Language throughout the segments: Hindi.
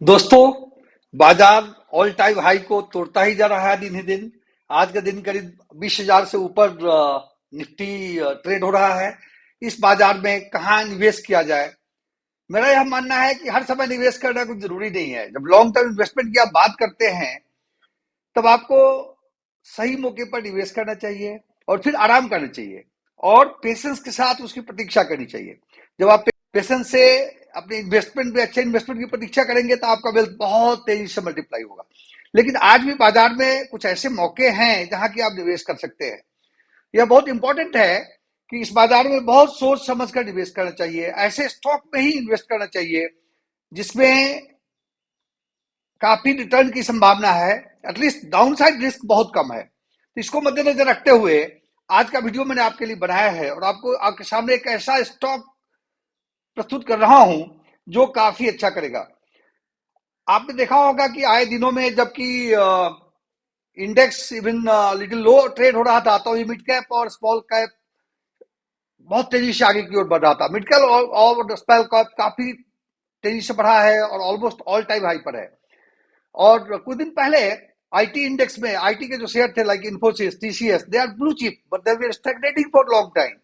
दोस्तों, बाजार ऑल टाइम हाई को तोड़ता ही जा रहा है दिन ही दिन। आज का दिन करीब 20,000 से ऊपर निफ्टी ट्रेड हो रहा है। इस बाजार में कहाँ निवेश किया जाए? मेरा यह मानना है कि हर समय निवेश करना कुछ जरूरी नहीं है। जब लॉन्ग टर्म इन्वेस्टमेंट की आप बात करते हैं, तब आपको सही मौके पर निवेश करना चाहिए और फिर आराम करना चाहिए और पेशेंस के साथ उसकी प्रतीक्षा करनी चाहिए। जब आप पेशेंस से अपने इन्वेस्टमेंट में अच्छे इन्वेस्टमेंट की प्रतीक्षा करेंगे तो आपका वेल्थ बहुत तेजी से मल्टीप्लाई होगा। लेकिन आज भी बाजार में कुछ ऐसे मौके हैं जहां की आप निवेश कर सकते हैं। यह बहुत इंपॉर्टेंट है कि इस बाजार में बहुत सोच समझ कर निवेश करना चाहिए। ऐसे स्टॉक में ही इन्वेस्ट करना चाहिए जिसमें काफी रिटर्न की संभावना है, एटलीस्ट डाउनसाइड रिस्क बहुत कम है। तो इसको मद्देनजर रखते हुए आज का वीडियो मैंने आपके लिए बनाया है और आपको आपके सामने एक ऐसा स्टॉक प्रस्तुत कर रहा हूं जो काफी अच्छा करेगा। आपने देखा होगा कि आए दिनों में जबकि इंडेक्स इवन लिटिल लो ट्रेड हो रहा था, तो ये मिड कैप और स्मॉल कैप बहुत तेजी से आगे की ओर बढ़ रहा था। मिड कैप और स्मॉल कैप काफी तेजी से बढ़ा है और ऑलमोस्ट ऑल टाइम हाई पर है। और कुछ दिन पहले आईटी इंडेक्स में आईटी के जो शेयर थे like Infosys, TCS, they are blue chip but they were stagnating for long time.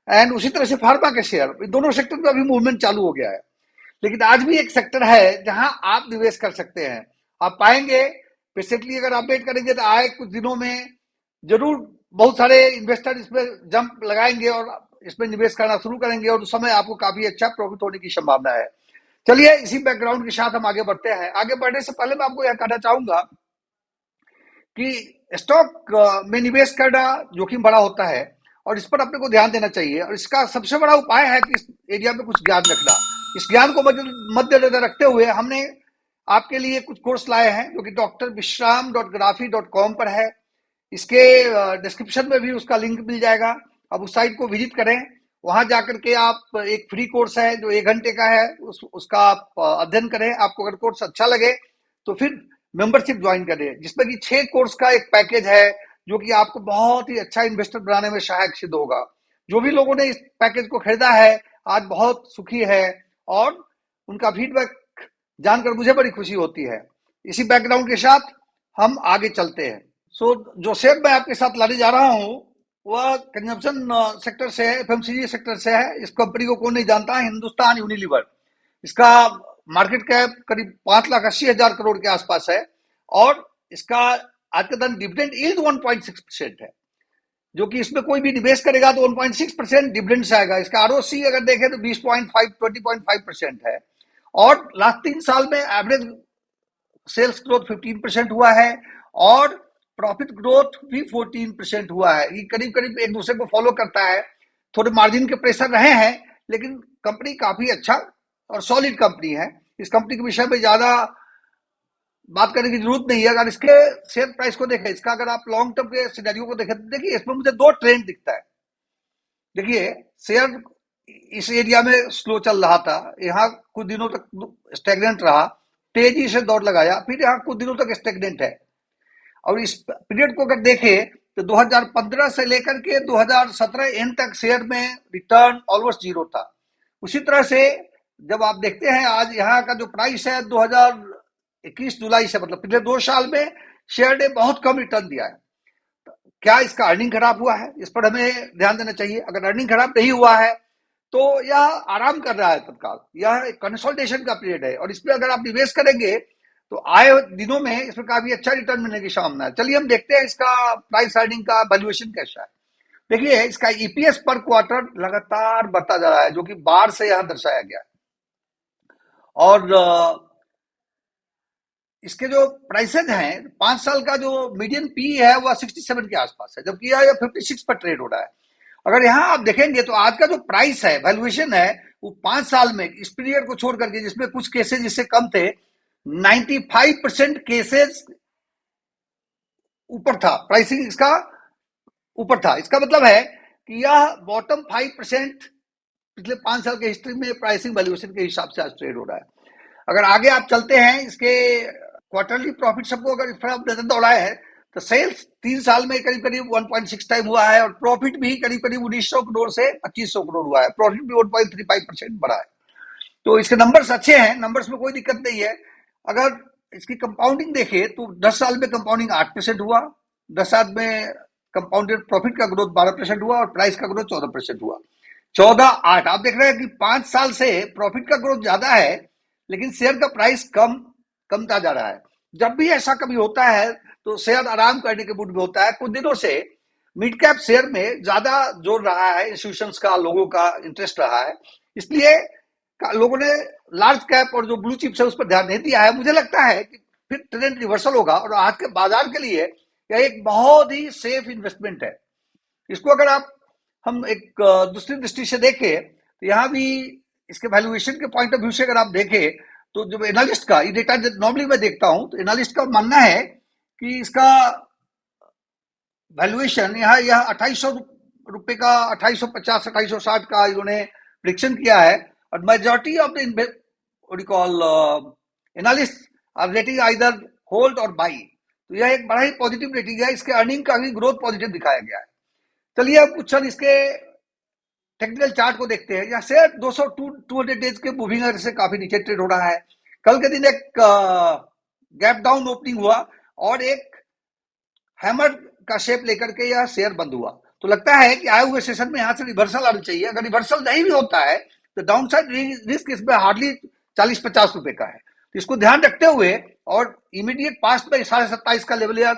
And उसी तरह से फार्मा के शेयर, दोनों सेक्टर में अभी मूवमेंट चालू हो गया है। लेकिन आज भी एक सेक्टर है जहां आप निवेश कर सकते हैं। आप पाएंगे पेशेंटली अगर आप वेट करेंगे तो आए कुछ दिनों में जरूर बहुत सारे इन्वेस्टर इसमें जंप लगाएंगे और इसमें निवेश करना शुरू करेंगे और उस समय आपको काफी अच्छा प्रॉफिट होने की संभावना है। चलिए इसी बैकग्राउंड के साथ हम आगे बढ़ते हैं। आगे बढ़ने से पहले मैं आपको यह कहना चाहूंगा कि स्टॉक में निवेश करना जोखिम बड़ा होता है और इस पर अपने को ध्यान देना चाहिए। और इसका सबसे बड़ा उपाय है कि इस एरिया में कुछ ज्ञान रखना। इस ज्ञान को मद्देनजर रखते हुए हमने आपके लिए कुछ कोर्स लाए हैं जो कि drvishram.graphy.com पर है। इसके डिस्क्रिप्शन में भी उसका लिंक मिल जाएगा। अब उस साइट को विजिट करें, वहां जाकर के आप एक फ्री कोर्स है जो 1 घंटे का है, उसका आप अध्ययन करें। आपको अगर कोर्स अच्छा लगे तो फिर मेंबरशिप ज्वाइन करें, जिसमें कि 6 कोर्स का एक पैकेज है जो कि आपको बहुत ही अच्छा इन्वेस्टर बनाने में सहायक सिद्ध होगा। जो भी लोगों ने इस पैकेज को खरीदा है आज बहुत सुखी है और उनका फीडबैक जानकर मुझे बड़ी खुशी होती है। इसी बैकग्राउंड के साथ हम आगे चलते हैं। जो शेयर मैं आपके साथ लाने जा रहा हूं वह कंजम्पशन सेक्टर से है, एफएमसीजी सेक्टर से है। इस कंपनी को कौन नहीं जानता, हिंदुस्तान यूनिलीवर। इसका मार्केट कैप करीब 5,80,000 करोड़ के आसपास है और इसका आज का दिन डिविडेंड यील्ड 1.6% है, जो कि इसमें कोई भी निवेश करेगा तो 1.6% डिविडेंड से आएगा। इसका आरओसी अगर देखें तो 20.5% है और लास्ट 3 साल में एवरेज सेल्स ग्रोथ 15% हुआ है और प्रॉफिट ग्रोथ भी 14% हुआ है। ये करीब करीब एक दूसरे को फॉलो करता है। थोड़े मार्जिन के प्रेशर रहे हैं लेकिन कंपनी काफी अच्छा और सॉलिड कंपनी है। इस कंपनी के विषय में ज्यादा बात करने की जरूरत नहीं है। अगर इसके शेयर प्राइस को देखें, इसका अगर आप लॉन्ग टर्म के सिनेरियो को देखें तो देखिए इसमें मुझे 2 ट्रेंड दिखता है। देखिए शेयर इस एरिया में स्लो चल रहा था, यहाँ कुछ दिनों तक स्टेगनेंट रहा, तेजी से दौड़ लगाया, फिर यहाँ कुछ दिनों तक स्टेगनेंट है। और इस पीरियड को अगर देखें तो 2015 से लेकर के 2017 एंड तक शेयर में रिटर्न ऑलमोस्ट जीरो था। उसी तरह से जब आप देखते हैं आज यहाँ का जो प्राइस है 2021 जुलाई से, मतलब पिछले 2 साल में शेयर ने बहुत कम रिटर्न दिया है। क्या इसका अर्निंग खराब हुआ है? इस पर हमें ध्यान देना चाहिए। अगर अर्निंग खराब नहीं हुआ है तो यह आराम कर रहा है तत्काल, यह कंसोलिडेशन का पीरियड है और इसमें अगर आप निवेश करेंगे तो आए दिनों में इसमें काफी अच्छा रिटर्न मिलने की संभावना है। चलिए हम देखते हैं इसका प्राइस अर्निंग का वैल्यूएशन कैसा है। देखिए इसका ईपीएस पर क्वार्टर लगातार बढ़ता जा रहा है, जो कि बार से यहां दर्शाया गया है। और इसके जो प्राइसेज हैं, 5 साल का जो मीडियन पी है वह 67 के आसपास है, जबकि यह 56 पर ट्रेड हो रहा है। अगर यहां आप देखेंगे तो आज का जो प्राइस है, वैल्यूएशन है, वो 5 साल में इस पीरियड को छोड़ करके जिसमें कुछ केसेज इससे कम थे, 95% केसेस ऊपर था, प्राइसिंग इसका ऊपर था। इसका मतलब है कि यह बॉटम 5% पिछले 5 साल के हिस्ट्री में प्राइसिंग वैल्यूएशन के हिसाब से आज ट्रेड हो रहा है। अगर आगे आप चलते हैं, इसके क्वार्टरली प्रॉफिट सबको अगर इस पर आप नजर दौड़ाए हैं तो सेल्स 3 साल में करीब करीब 1.6 टाइम हुआ है और प्रॉफिट भी करीब करीब 1900 करोड़ से 2500 करोड़ हुआ है। प्रॉफिट भी 1.35% बढ़ा है। तो इसके नंबर्स अच्छे हैं, नंबर्स में कोई दिक्कत नहीं है। अगर इसकी कंपाउंडिंग देखे तो 10 साल में कंपाउंडिंग 8% हुआ, 10 साल में कंपाउंडेड प्रॉफिट का ग्रोथ 12% हुआ और प्राइस का ग्रोथ 14% हुआ। 14-8 आप देख रहे हैं कि 5 साल से प्रॉफिट का ग्रोथ ज्यादा है लेकिन शेयर का प्राइस कमता जा रहा है। जब भी ऐसा कभी होता है तो शेयर आराम करने के मूड में होता है। कुछ दिनों से मिड कैप शेयर में ज्यादा जोर रहा है, इंस्टीट्यूशंस का, लोगों का इंटरेस्ट रहा है, इसलिए लोगों ने लार्ज कैप और जो ब्लू चिप्स है उस पर ध्यान नहीं दिया है। मुझे लगता है कि फिर ट्रेंड रिवर्सल होगा और आज के बाजार के लिए यह एक बहुत ही सेफ इन्वेस्टमेंट है। इसको अगर आप हम एक दूसरी दृष्टि से देखें तो यहाँ भी इसके वैल्यूएशन के पॉइंट ऑफ व्यू से अगर आप देखें तो जो एनालिस्ट का ये डेटा नॉर्मली मैं देखता हूं तो एनालिस्ट का मानना है कि इसका वैल्यूएशन यहाँ यह 2800 रुपए का, 2850 2860 का इन्होंने प्रिडिक्शन किया है और majority of the call analyst are rating either hold और बाई। तो यह एक बड़ा ही पॉजिटिव रेटिंग है। इसके अर्निंग का भी ग्रोथ पॉजिटिव दिखाया गया है। चलिए अब कुछ इसके टेक्निकल चार्ट को देखते हैं। यहाँ शेयर 200 डेज के मूविंग एवरेज से काफी नीचे ट्रेड हो रहा है। कल के दिन एक गैप डाउन ओपनिंग हुआ और एक हैमर का शेप लेकर के यह शेयर बंद हुआ। तो लगता है कि आए हुए सेशन में यहां से रिवर्सल आना चाहिए। अगर रिवर्सल नहीं भी होता है तो डाउन साइड रिस्क इसमें हार्डली 40-50 रुपए का है। तो इसको ध्यान रखते हुए और इमीडिएट पास्ट में 27.5 का लेवल यह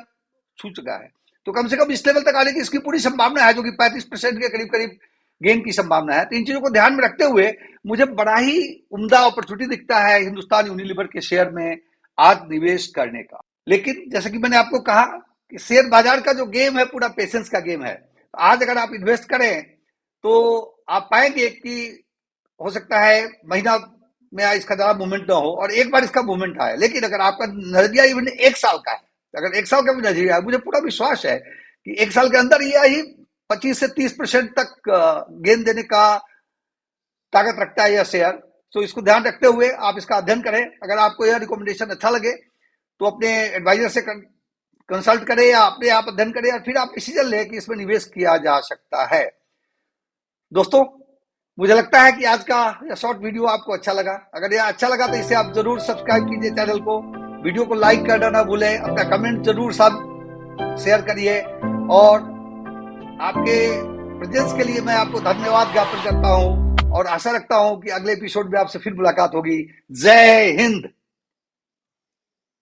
छू चुका है, तो कम से कम इस लेवल तक आने की इसकी पूरी संभावना है, जो कि 35% के करीब करीब गेन की संभावना है। तो इन चीजों को ध्यान में रखते हुए मुझे बड़ा ही उम्दा अपॉर्चुनिटी दिखता है हिंदुस्तान यूनिलीवर के शेयर में आज निवेश करने का। लेकिन जैसा कि मैंने आपको कहा कि शेयर बाजार का जो गेम है पूरा पेशेंस का गेम है। आज अगर आप इन्वेस्ट करें तो आप पाएंगे कि हो सकता है महीना में इसका ज्यादा मूवमेंट ना हो और एक बार इसका मूवमेंट आए, लेकिन अगर आपका नजरिया इवन 1 साल का है, अगर 1 साल का भी नजरिया है, मुझे पूरा विश्वास है कि 1 साल के अंदर यही 25 से 30% तक गेन देने का ताकत रखता है यह शेयर। तो इसको ध्यान रखते हुए आप इसका अध्ययन करें। अगर आपको यह रिकमेंडेशन अच्छा लगे तो अपने एडवाइजर से कंसल्ट करें या अपने आप अध्ययन करें और फिर आप डिसीजन लें कि इसमें निवेश किया जा सकता है। दोस्तों, मुझे लगता है कि आज का यह शॉर्ट वीडियो आपको अच्छा लगा। अगर यह अच्छा लगा तो इसे आप जरूर सब्सक्राइब कीजिए चैनल को, वीडियो को लाइक करना ना भूलें, अपना कमेंट जरूर सब शेयर करिए और आपके प्रेजेंस के लिए मैं आपको धन्यवाद ज्ञापन करता हूं और आशा रखता हूं कि अगले एपिसोड में आपसे फिर मुलाकात होगी। जय हिंद।